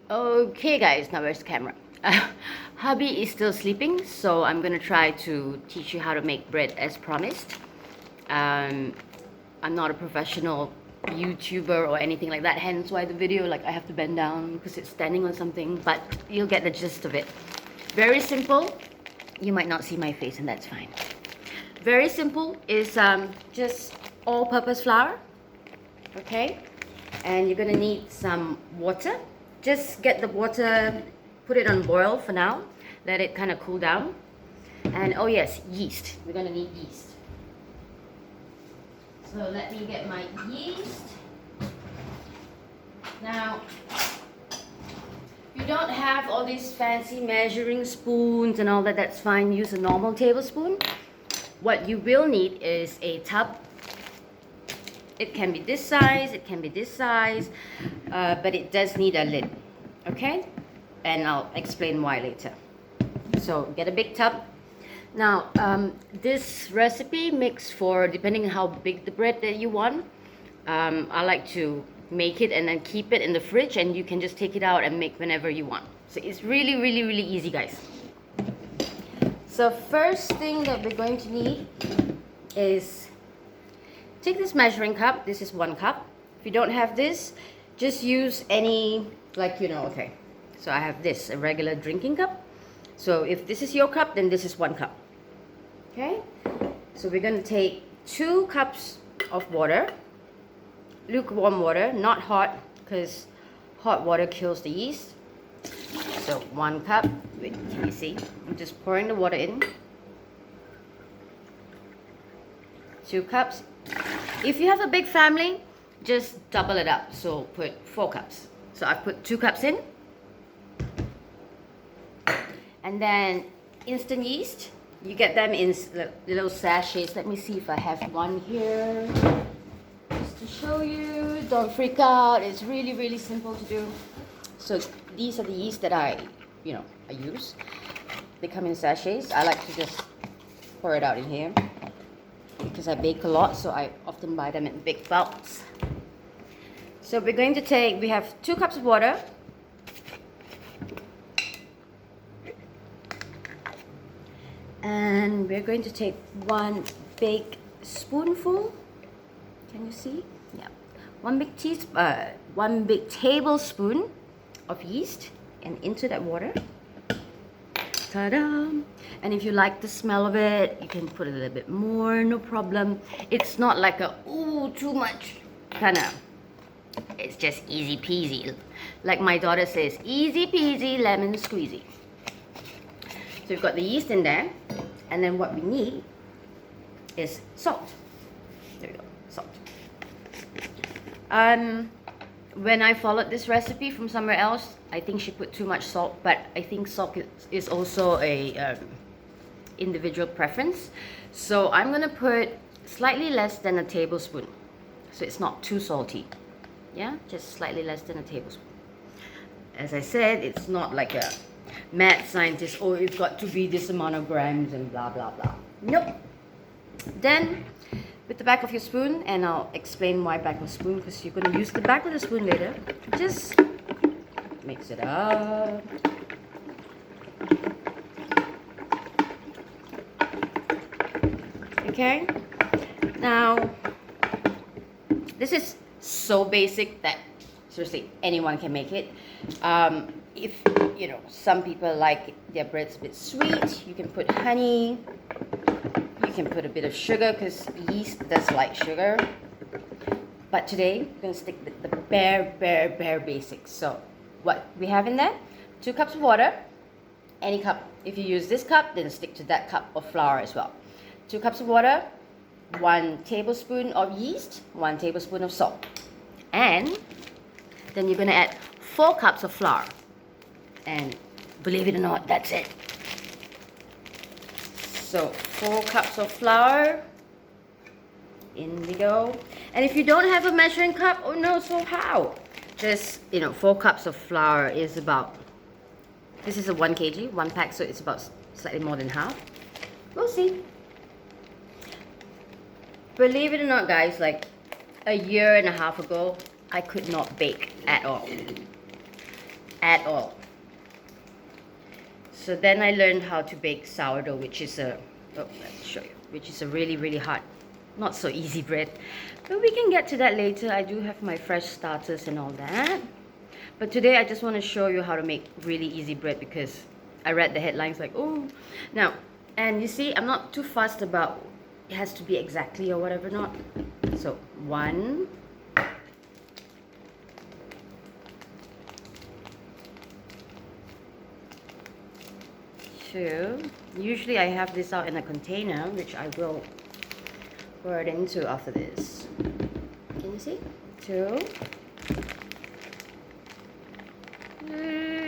Okay guys, now where's the camera? Hubby is still sleeping, so I'm gonna try to teach you how to make bread as promised. I'm not a professional YouTuber or anything like that, hence why the video, like, I have to bend down because it's standing on something, but you'll get the gist of it. Very simple. You might not see my face and that's fine. Very simple is just all-purpose flour, okay? And you're gonna need some water. Just get the water, put it on boil for now. Let it kind of cool down. And oh yes, yeast. We're gonna need yeast. So let me get my yeast. Now, if you don't have all these fancy measuring spoons and all that, that's fine. Use a normal tablespoon. What you will need is a tub. It can be this size, it can be this size, but it does need a lid, okay? And I'll explain why later. So get a big tub. Now, this recipe makes for, depending on how big the bread that you want, I like to make it and then keep it in the fridge, and you can just take it out and make whenever you want. So it's really, really, really easy, guys. So first thing that we're going to need is, take this measuring cup. This is 1 cup. If you don't have this, just use any, like, you know, okay. So I have this, a regular drinking cup. So if this is your cup, then this is 1 cup. Okay? So we're going to take 2 cups of water. Lukewarm water, not hot, because hot water kills the yeast. So 1 cup. Wait, can you see? I'm just pouring the water in. 2 cups. If you have a big family, just double it up. So put 4 cups. So I've put 2 cups in. And then instant yeast. You get them in little sachets. Let me see if I have one here. Just to show you. Don't freak out. It's really, really simple to do. So these are the yeast that I use. They come in sachets. I like to just pour it out in here, because I bake a lot, so I often buy them in big bulks. So we're going to take, we have 2 cups of water. And we're going to take 1 big spoonful. Can you see? Yeah. 1 big tablespoon of yeast, and into that water. Ta-da! And if you like the smell of it, you can put a little bit more, no problem. It's not like a, ooh, too much kind of. It's just easy peasy. Like my daughter says, easy peasy, lemon squeezy. So we've got the yeast in there. And then what we need is salt. There we go, salt. When I followed this recipe from somewhere else, I think she put too much salt, but I think salt is also a individual preference. So I'm gonna put slightly less than a tablespoon, so it's not too salty. Yeah, just slightly less than a tablespoon. As I said, it's not like a mad scientist, oh, it's got to be this amount of grams and blah blah blah. Nope. Then with the back of your spoon, and I'll explain why back of the spoon, because you're going to use the back of the spoon later. Just mix it up. Okay. Now, this is so basic that seriously anyone can make it. If some people like their breads a bit sweet, you can put honey. You can put a bit of sugar, because yeast does like sugar. But today we're going to stick with the bare basics. So what we have in there: 2 cups of water, any cup. If you use this cup, then stick to that cup of flour as well. 2 cups of water, 1 tablespoon of yeast, 1 tablespoon of salt, and then you're going to add 4 cups of flour. And believe it or not, that's it. So 4 cups of flour. In we go. And if you don't have a measuring cup, oh no, so how? Just, 4 cups of flour is about, this is a 1 kg, 1 pack, so it's about slightly more than half. We'll see. Believe it or not, guys, like a year and a half ago, I could not bake at all. at all. So then I learned how to bake sourdough, which is a, oh, let's show you, which is a really, really hard, not so easy bread. But we can get to that later. I do have my fresh starters and all that. But today I just want to show you how to make really easy bread because I read the headlines like, oh. Now, and you see, I'm not too fussed about it has to be exactly or whatever not. So, 1, 2. Usually I have this out in a container, which I will pour it into after this. Can you see? 2.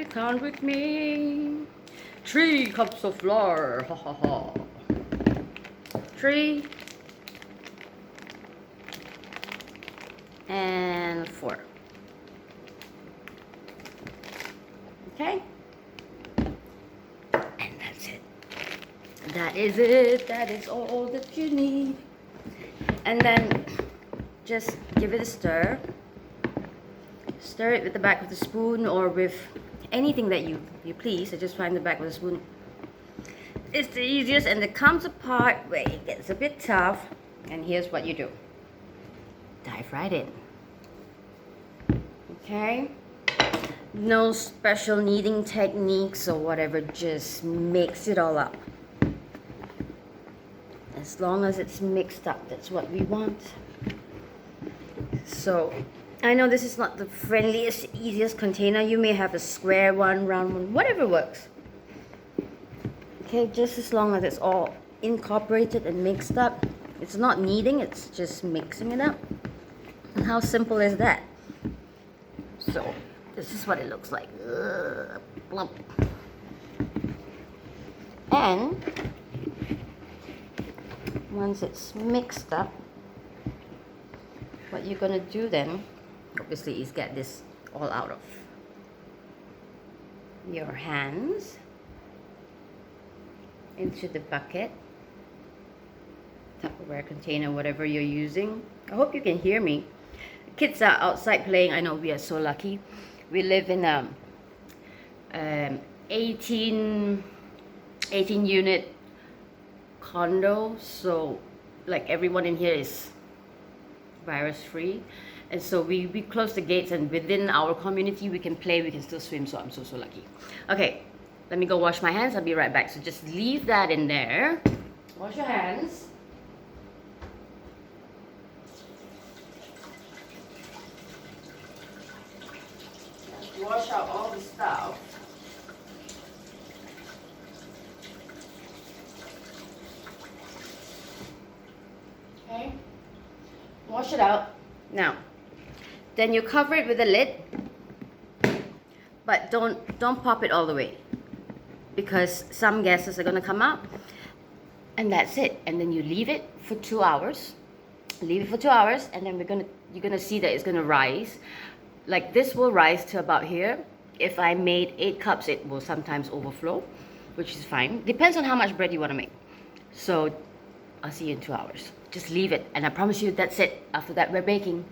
Count with me. 3 cups of flour. Ha ha ha. 3 and 4. Okay? And that's it. That is it. That is all that you need. And then just give it a stir. Stir it with the back of the spoon or with anything that you please. I just find the back of the spoon is the easiest, and there comes a part where it gets a bit tough, and here's what you do. Dive right in. Okay? No special kneading techniques or whatever, just mix it all up. As long as it's mixed up, that's what we want. So, I know this is not the friendliest, easiest container. You may have a square one, round one, whatever works. Okay, just as long as it's all incorporated and mixed up. It's not kneading, it's just mixing it up. And how simple is that? So, this is what it looks like. Plump. And once it's mixed up, what you're gonna do then, obviously, is get this all out of your hands into the bucket, Tupperware container, whatever you're using. I hope you can hear me. Kids are outside playing. I know we are so lucky. We live in a 18 unit condo, so like everyone in here is virus free, and so we close the gates, and within our community we can play, we can still swim, so I'm so lucky. Okay, let me go wash my hands. I'll be right back. So just leave that in there. Wash your hands. Wash out all the stuff. Okay, wash it out. Now, then you cover it with a lid, but don't pop it all the way, because some gases are gonna come out, and that's it. And then you leave it for 2 hours. Leave it for 2 hours, and then you're gonna see that it's gonna rise. Like this will rise to about here. If I made 8 cups, it will sometimes overflow, which is fine. Depends on how much bread you want to make. So I'll see you in 2 hours. Just leave it, and I promise you that's it. After that, we're baking.